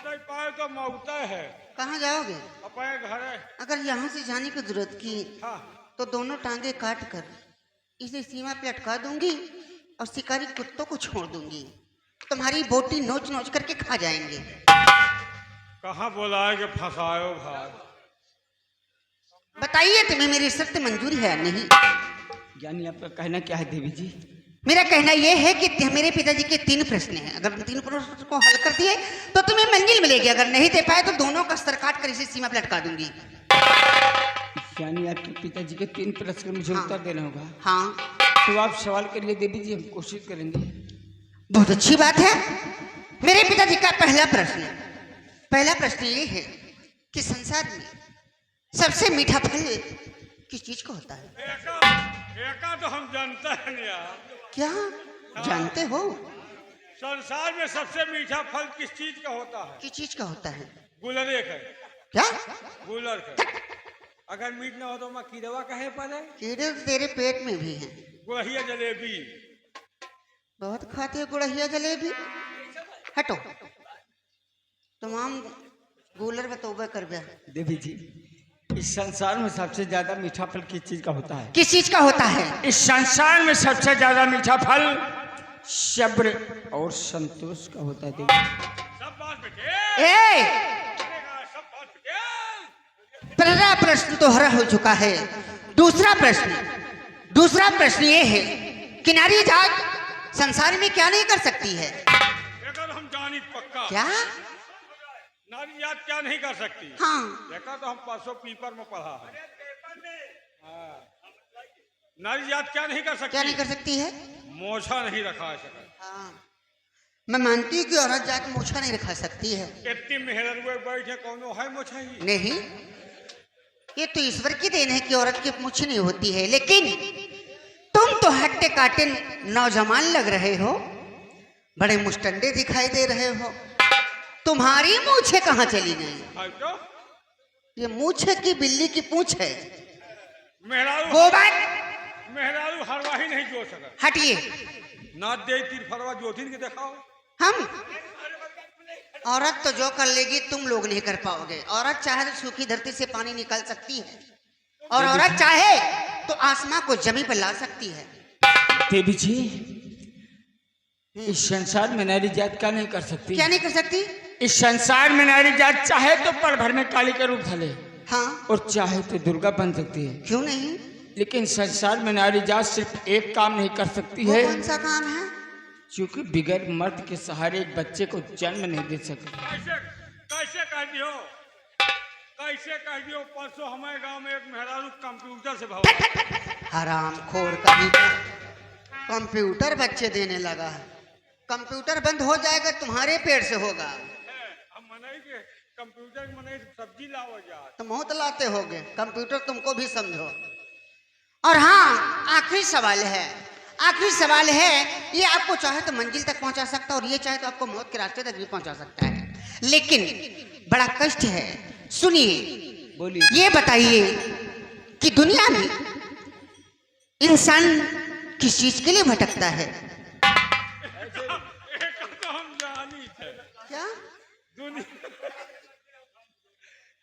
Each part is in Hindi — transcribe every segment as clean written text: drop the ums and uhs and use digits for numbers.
नहीं पाए तो मौता है। कहाँ जाओगे? अपने घर है। अगर यहाँ से जाने की जरूरत की हाँ। तो दोनों टांगे काट कर इसे सीमा पे अटका दूंगी और शिकारी कुत्तों को छोड़ दूंगी। तुम्हारी बोटी नोच नोच करके खा जाएंगे। कहाँ बोला है कि फंसायो भाई? बताइए तुम्हें मेरी शर्त मंजूर है या नहीं? यानी आपका कहना क्या है देवी जी? मेरा कहना यह है कि मेरे पिताजी के 3 प्रश्न हैं। अगर तुम 3 प्रश्न को हल कर दिए तो तुम्हें मंजिल मिलेगी। अगर नहीं दे पाए तो दोनों का सर काट कर इसे सीमा पे लटका दूंगी। यानी आपके पिताजी के 3 प्रश्न का मुझे उत्तर देना होगा। हाँ, तो आप सवाल करिए देवी जी, हम कोशिश करेंगे। बहुत अच्छी बात है। मेरे पिताजी का पहला प्रश्न ये है कि संसार में सबसे मीठा फल किस चीज का होता है? एका तो हम जानते हैं नहीं यार। क्या जानते हो? संसार में सबसे मीठा फल किस चीज का होता है? किस चीज का होता है? गुलरे का। क्या? गुलर का। अगर मीठ ना हो तो मैं कीड़वा कहे पर है। कीड़े तेरे पेट में भी हैं। गुड़हिया जलेबी। बहुत खाते हो गुड़हिया जलेबी। हटो, तमाम गूलर बतौबा कर गया। देवी जी, इस संसार में सबसे ज्यादा मीठा फल किस चीज का होता है? किस चीज का होता है? इस संसार में सबसे ज्यादा मीठा फल सब्र और संतोष का होता है देवी। सब बात बेटे। सब बात बेटे। पहला प्रश्न तो हरा हो चुका है। दूसरा प्रश्न ये है कि नारी जात संसार में क्या नहीं कर सकती है? अगर हम जानी पक्का। क्या? नारी जात क्या नहीं कर सकती? हाँ, देखा तो हम परसों पेपर में पढ़ा है। हाँ। नारी जात क्या नहीं कर सकती? क्या नहीं कर सकती है? मोछा नहीं रखा सकती। हाँ, मैं मानती हूँ कि औरत जात मोछा नहीं रखा सकती है। इतनी मेहनत हुए बैठे कौनो है मोछा ही? नहीं, ये तो ईश्वर की देन है कि औरत की मूछ नहीं होती है। लेकिन तुम तो हट्टे काटे नौजवान लग रहे हो, बड़े मुस्टंडे दिखाई दे रहे हो। तुम्हारी मूछे कहाँ चली गई? तो ये मूछे की बिल्ली की पूंछ है। मेहरारू हरवाही नहीं जो सका। हटिए। ना दे तीर फरवा जोथिन के दिखाओ। हम औरत तो जो कर लेगी तुम लोग नहीं कर पाओगे। औरत चाहे तो सूखी धरती से पानी निकाल सकती है और औरत चाहे तो आसमां को जमीन पर ला सकती है। देवी जी, इस संसार में नारी जात क्या नहीं कर सकती? क्या नहीं कर सकती? इस संसार में नारी जात चाहे तो पल भर में काली का रूप धले। हाँ, और चाहे तो दुर्गा बन सकती है। क्यों नहीं? लेकिन संसार में नारी जात सिर्फ एक काम नहीं कर सकती वो है। कौन सा काम है? क्योंकि बिगैर मर्द के सहारे एक बच्चे को जन्म नहीं दे सकती। कैसे कह दियो? परसों हमारे गांव में एक मेहरारू कंप्यूटर से भाव। हराम खोर कभी कंप्यूटर बच्चे देने लगा है। कंप्यूटर बंद हो जाएगा तुम्हारे पेट से होगा। हम मनाई के कंप्यूटर मनाई सब्जी लाओ जा। तुम बहुत लाते होगे कंप्यूटर, तुमको भी समझो। और हाँ, आखिरी सवाल है। ये आपको चाहे तो मंजिल तक पहुंचा सकता है और ये चाहे तो आपको मौत के रास्ते तक भी पहुंचा सकता है। लेकिन बड़ा कष्ट है। सुनिए, बोलिए। ये बताइए कि दुनिया में इंसान किस चीज के लिए भटकता है? तो हम जानी थे। क्या?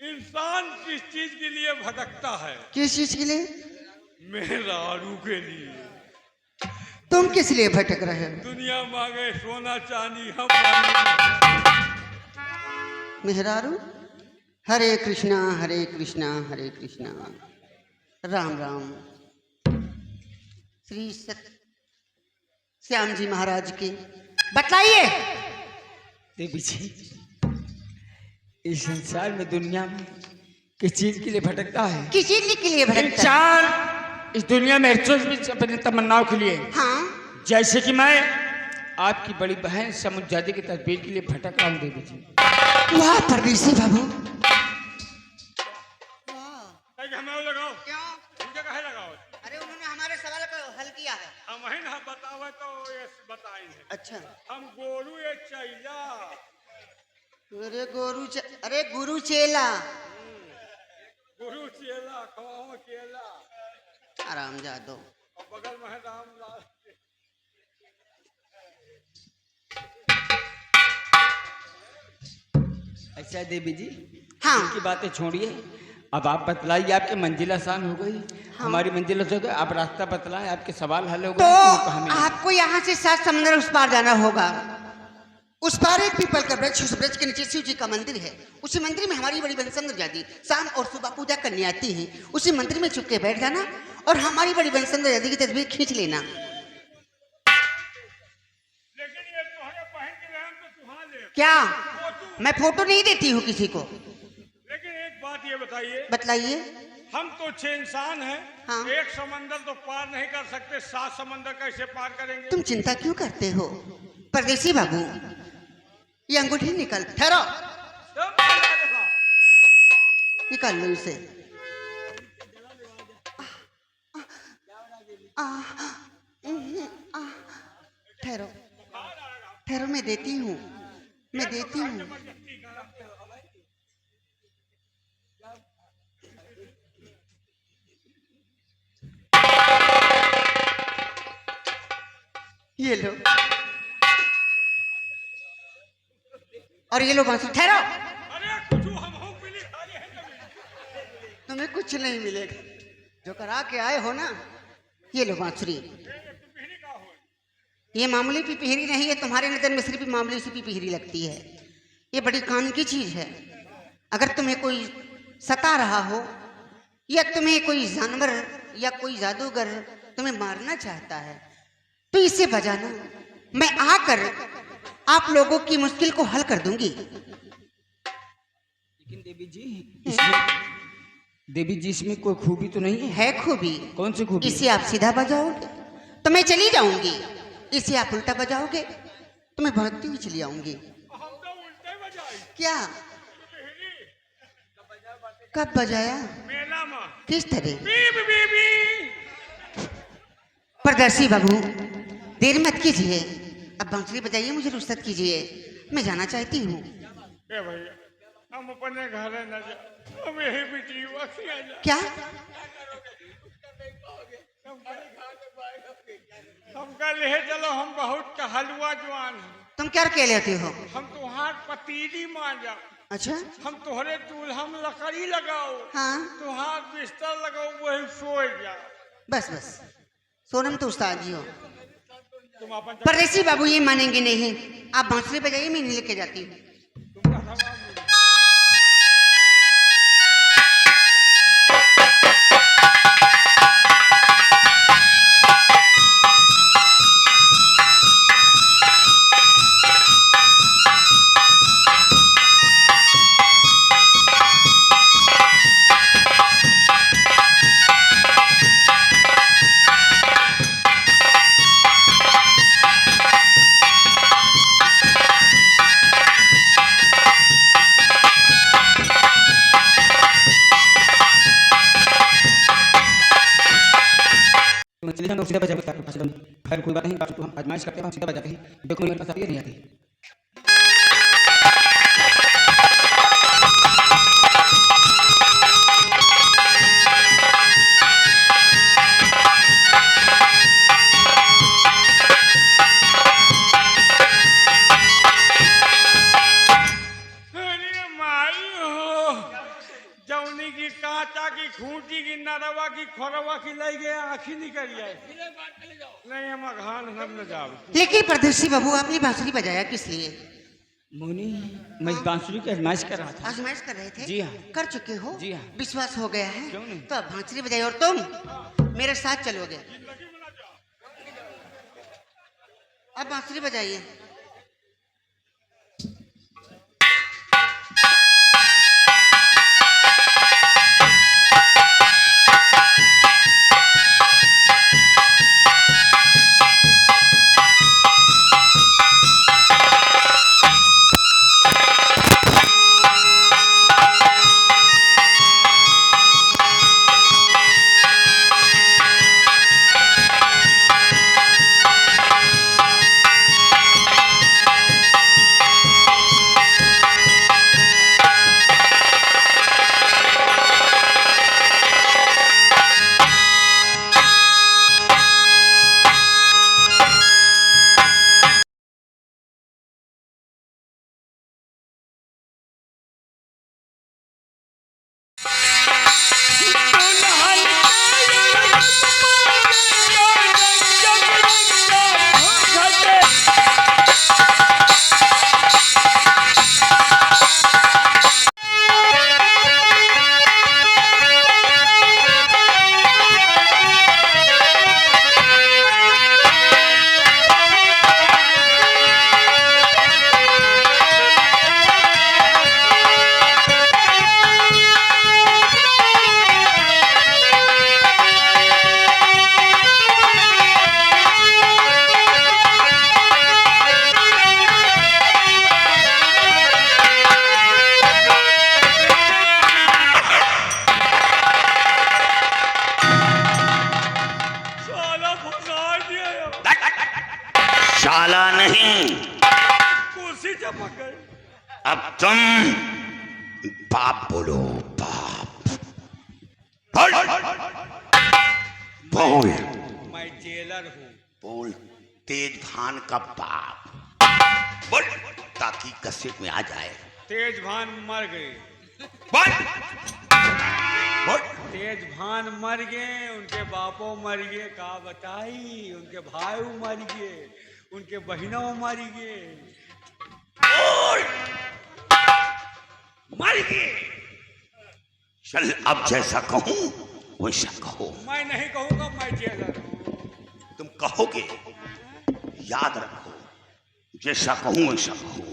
इंसान किस चीज के लिए भटकता है? किस चीज के लिए? मेहरारू के लिए। तुम किस लिए भटक रहे हो? दुनिया मांगे सोना चांदी, हम मांगे मेहरारू। हरे कृष्णा हरे कृष्णा हरे कृष्णा, राम राम। श्री श्याम जी महाराज की बतलाइए। देवी जी, इस संसार में दुनिया में किस चीज के लिए भटकता है? किस चीज के लिए भटकता है? इंसान इस दुनिया में अपनी तमन्नाओं के लिए। हाँ, जैसे कि मैं आपकी बड़ी बहन समुद्रादी की तस्वीर के लिए भटक रहा हूँ देवी जी। वाह परदेसी बाबू। हमें लगाओ। क्यों? उनके कहे लगाओ? अरे उन्होंने हमारे सवाल को हल किया है। हम ही ना बतावे तो ये बताएंगे। अच्छा, हम गोरू ये चैला। अरे गुरु चेला। गुरु चेला कहो चेला। आराम जादो। और बगल में है रामलाल। अच्छा देवी जी, हाँ। की बातें छोड़िए, अब आप बतलाइए, आपकी मंजिल आसान हो गई, हमारी मंजिल हो गई, आप रास्ता बतलाएं, आपके सवाल हल हो तो गए। कहाँ मिलेंगे? आपको यहाँ से 7 समंदर उस पार जाना होगा। उस पार एक पीपल का वृक्ष, उस वृक्ष के नीचे शिव जी का मंदिर है। उसी मंदिर में हमारी बड़ी बंसंद जाती शाम और सुबह पूजा करने आती है। उसी मंदिर में चुपके बैठ जाना और हमारी बड़ी बंसंद जाती की तस्वीर खींच लेना। लेकिन ये तुम्हारे बहन के रहम तो तुम्हारा ले। क्या मैं फोटो नहीं देती हूँ किसी को? लेकिन एक बात ये बताइए, बतलाइए। हम तो 6 इंसान हैं, हाँ। एक समंदर तो पार नहीं कर सकते, 7 समंदर कैसे पार करेंगे? तुम चिंता क्यों करते हो परदेसी बाबू? ये अंगूठी निकल, ठहरो, निकाल लो इसे। ठहरो ठहरो, मैं देती हूँ, मैं देती हूँ। ये लो, और ये लो बांसुरी। ठहरो, अरे कुछ हम हो पीली खाली है कभी। तुम्हें कुछ नहीं मिलेगा, जो करा के आए हो ना। ये लो बांसुरी। ये मामूली पिपहिरी नहीं है, तुम्हारे नजर में सिर्फ मामूली सी पिपहिरी लगती है। ये बड़ी काम की चीज है। अगर तुम्हें कोई सता रहा हो या तुम्हें कोई जानवर या कोई जादूगर तुम्हें मारना चाहता है तो इसे बजाना, मैं आकर आप लोगों की मुश्किल को हल कर दूंगी। लेकिन देवी जी इसमें कोई खूबी तो नहीं है? है खूबी। कौन सी खूबी? इसे आप सीधा बजाओगे तो मैं चली जाऊंगी, इसे आप उल्टा बजाओगे तो मैं भागती हुई चली आऊंगी। हम तो उल्टे बजाई। क्या? कब बजाया? मेला में। किस तरह? बीब बीबी। परदर्शी बाबू, देर मत कीजिए, अब बांसुरी बजाइए, मुझे रुख्सत कीजिए, मैं जाना चाहती हूँ। ए भैया, हम अपने घर न जा, हम यही बिजली वक्सिया जा। क्या? हम कल ले चलो, हम बहुत का हलवा जवान हैं। तुम क्या कह लेते हो? हम तुहार पतीली मान जाओ। अच्छा, हम तुहरे चूल्हा में लकड़ी लगाओ, हाँ, तुहार बिस्तर लगाओ, वही सोए जाओ। बस बस, सोनम तो उस्ताद जी हो। तुम अपन परदेसी बाबू ये मानेंगे नहीं, आप बांसुरी बजाइए, मैं नहीं लेके जाती हूँ। तुमका सवाल मुझे। चलिए हम लोग सीधा बजा के खैर कोई बात नहीं, तो हम आजमाइश करते हैं, हम सीधा बजाते हैं, देखो मेरे पास आती है नहीं आती। अरे माई हो, जौनी की कांचा की खूंटी की नरवा की खोरवा की लई गए, आँखी निकल जाए। नहीं हम घान हम न जाओ। लेकिन परदेसी बाबू, आपने बांसुरी बजाया किस लिए? मोनी, मैं इस बांसुरी की आजमाइश कर रहा था। आजमाइश कर रहे थे? जी हाँ। कर चुके हो? जी हाँ। विश्वास हो गया है? क्यों नहीं? तो अब बांसुरी बजाइए और तुम मेरे साथ चलोगे। अब बांसुरी बजाइए। अब तुम बाप बोलो, बाप बोल बोल मैं जेलर हूँ। बोल, तेज भान का बाप बोल, ताकि कसेट में आ जाए। तेज भान मर गए। बोल बोल। तेज भान मर गए, उनके बापों मर गए, का बताई, उनके भाई मर गए, उनके बहनों मर गए, मर गए। चल अब जैसा कहूं वैसा कहो। मैं नहीं कहूँगा, मैं जेलर हूँ। तुम कहोगे, याद रखो, जैसा कहूं वैसा कहो।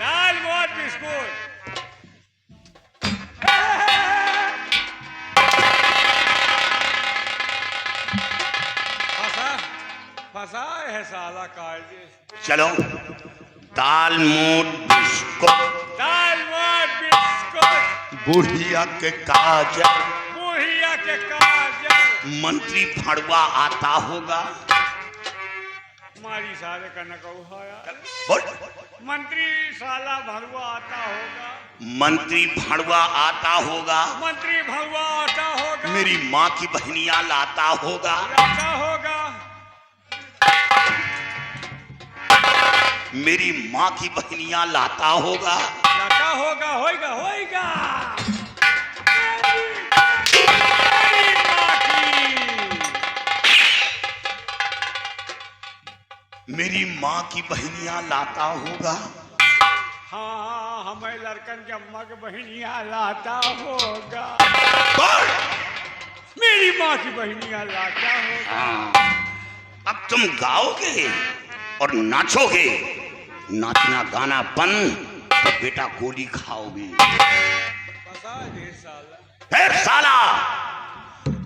दाल भात बिस्कुट। फंसा फंसा है साला कायदे। चलो, दाल मोट बिस्कुट, दाल भात बिस्कुट, बुढ़िया के काजल, बुढ़िया के काजल। मंत्री भड़वा आता होगा। मारी साले का न कहू है यार। बोल, मंत्री साला भरवा आता होगा। मंत्री भड़वा आता होगा। मंत्री भरवा आता होगा। मेरी माँ की बहनिया लाता होगा। आता होगा। मेरी माँ की बहनिया लाता होगा। लाता होगा, होएगा होएगा। मेरी माँ की बहनिया लाता होगा। हाँ, हमें लड़कन के अम्मा के बहनिया लाता होगा। बोल, मेरी माँ की बहनिया लाता होगा। हाँ। अब तुम गाओगे और नाचोगे। नाचना गाना बंद तो बेटा गोली खाओगे। फंसा दे साला। फिर साला।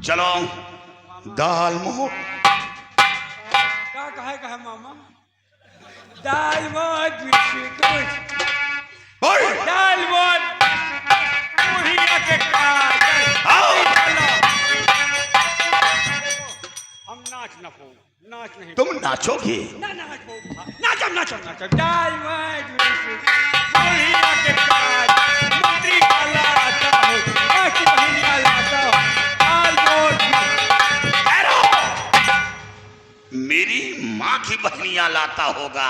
चलो, दाल मोट। का कहे मामा? दाल भात बिस्कुट, दाल भात, बुढ़िया के काजल। हम नाच न पाऊँ, नाच नहीं। तुम नाचोगे। ना नाच पाऊँ, नाचम नाचम नाचम। दाल भात बिस्कुट, बुढ़िया के काजल, मंत्री का लाता हो, माँ की बहनिया लाता हो, दाल भात। मेरी माँ की बहनिया लाता होगा।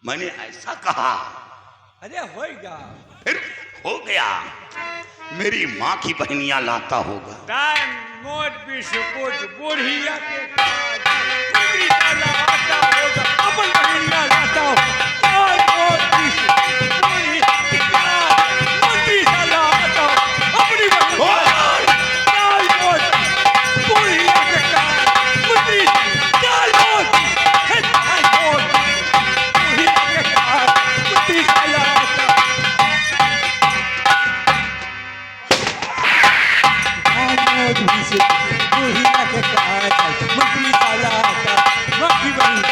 मैंने ऐसा कहा। अरे होएगा। फिर हो गया। मेरी माँ की बहनिया लाता होगा। दाल मोट बिस्कुट, बुढ़िया के काजल, मंत्री का लाता होगा, अपन बहनिया लाता हो। दाल मोट बिस्कुट, बुढ़िया के काजल, मंत्री का लाता हो, अपनी बहनिया। दाल मोट, बुढ़िया के काजल, मंत्री। दाल मोट, दाल मोट, बुढ़िया के काजल, मंत्री का लाता। बुढ़िया के काजल, मंत्री का लाता, मक्खी बनी।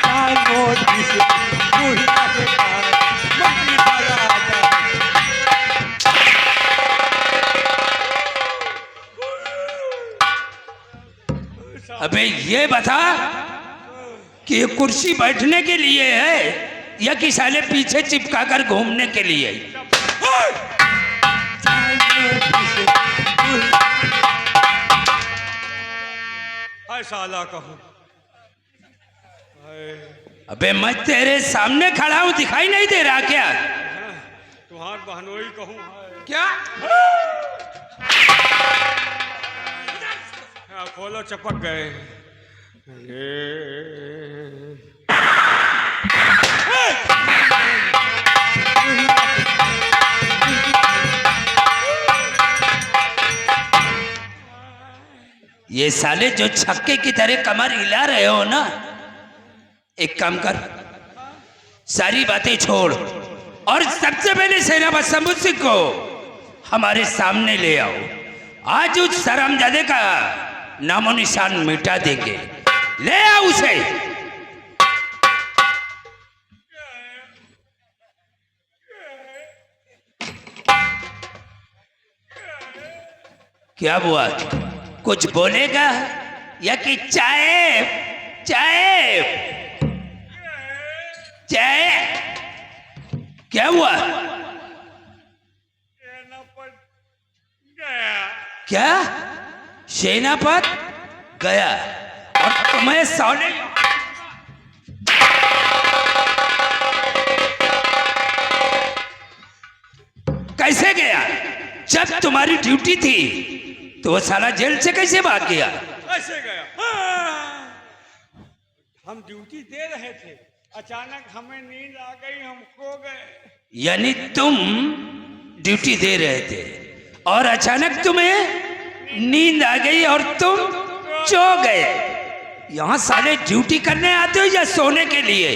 दाल मोट बिस्कुट, बुढ़िया के काजल, मंत्री का लाता। अबे ये बता कि ये कुर्सी बैठने के लिए है या कि साले पीछे चिपका कर घूमने के लिए? हाय साला कहूँ। अबे मैं तेरे सामने खड़ा हूं, दिखाई नहीं दे रहा क्या? तुम्हार बहनोई कहूँ। क्या? खोलो, चपक गए। ये साले जो छक्के की तरह कमर हिला रहे हो ना, एक काम कर, सारी बातें छोड़ और सबसे पहले सेनापति शंभू सिंह को हमारे सामने ले आओ। आज उस शर्मजादे का नामो निशान मिटा देंगे। ले आओ उसे। क्या हुआ? कुछ बोलेगा या कि चाय चाय चाय क्या हुआ? सेनापत गया। क्या? सेनापत गया और तुम्हें साले कैसे गया? जब तुम्हारी ड्यूटी थी तो वो साला जेल से कैसे भाग गया? कैसे गया? हाँ। हम ड्यूटी दे रहे थे, अचानक हमें नींद आ गई, हम खो गए। यानी तुम ड्यूटी दे रहे थे और अचानक तुम्हें नींद आ गई और तुम सो गए। यहाँ साले ड्यूटी करने आते हो या सोने के लिए?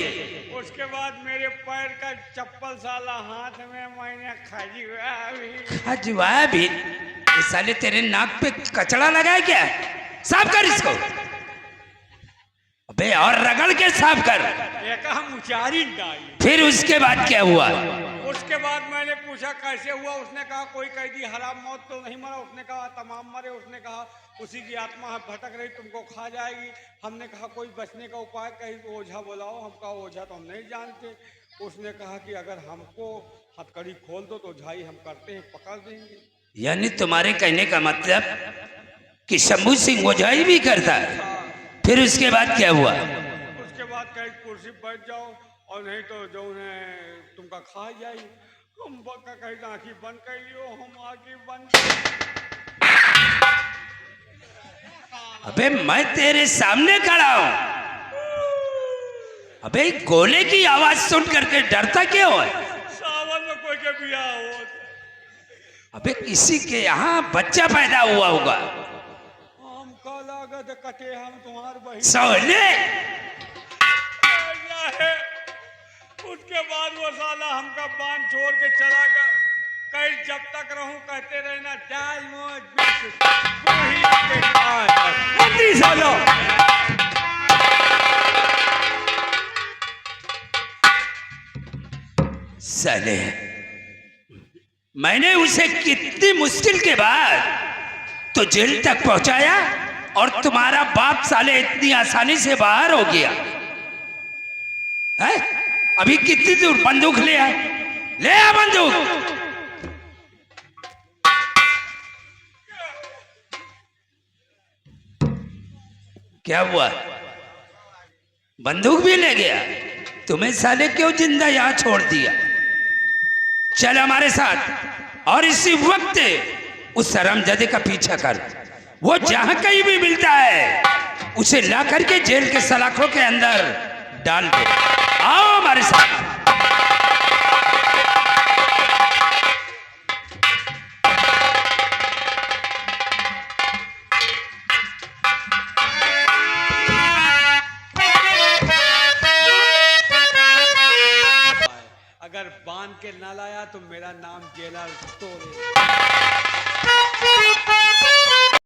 उसके बाद मेरे पैर का चप्पल साला हाथ में मैंने खजवाया भी? ये साले तेरे नाक पे कचड़ा लगा है क्या? साफ कर इसको। अबे और रगड़ के साफ कर। एक हम उचारिन डाली। फिर उसके बाद क्या हुआ? उसके बाद मैंने पूछा कैसे हुआ, उसने कहा कोई कैदी हराम मौत तो नहीं मरा, उसने कहा तमाम मरे, उसने कहा उसी की आत्मा भटक रही तुमको खा जाएगी। हमने कहा कोई बचने का उपाय, कहीं तो ओझा बुलाओ। हम कहा ओझा तो हम नहीं जानते। उसने कहा कि अगर हमको हथकड़ी खोल दो तो ओझाई हम करते हैं, पकड़ देंगे। यानी तुम्हारे कहने का मतलब कि शंभू सिंह ओझाई भी करता है? फिर उसके बाद क्या हुआ? उसके बाद कहीं कुर्सी बैठ जाओ और नहीं तो जो उन्हें तुमका खा जाए। हम बका कहीं आँखी बंद कर लियो, हम आँखी बंद। अबे मैं तेरे सामने खड़ा हूं। अबे गोले की आवाज सुन करके डरता क्यों है? सावन में कोई के बियाह हो। अबे किसी के यहाँ बच्चा पैदा हुआ होगा। हम का लागत कटे हम तुम्हार बहिन। सोले है। उसके बाद वो साला हमका बांध छोड़ के चला गया। कहीं जब तक रहूं कहते रहना दाल मोज बिस्कुट वही के बाद मंत्री सालो। साले मैंने उसे कितनी मुश्किल के बाद तो जेल तक पहुंचाया और तुम्हारा बाप साले इतनी आसानी से बाहर हो गया है? अभी कितनी दूर? बंदूक ले आ, ले आ बंदूक। क्या हुआ? बंदूक भी ले गया? तुम्हें साले क्यों जिंदा यहां छोड़ दिया? चल हमारे साथ और इसी वक्त उस हरामजादे का पीछा कर। वो जहां कहीं भी मिलता है उसे ला करके जेल के सलाखों के अंदर डाल दो। आओ हमारे साथ। अगर बांध के ना लाया तो मेरा नाम जेलर तोड़े।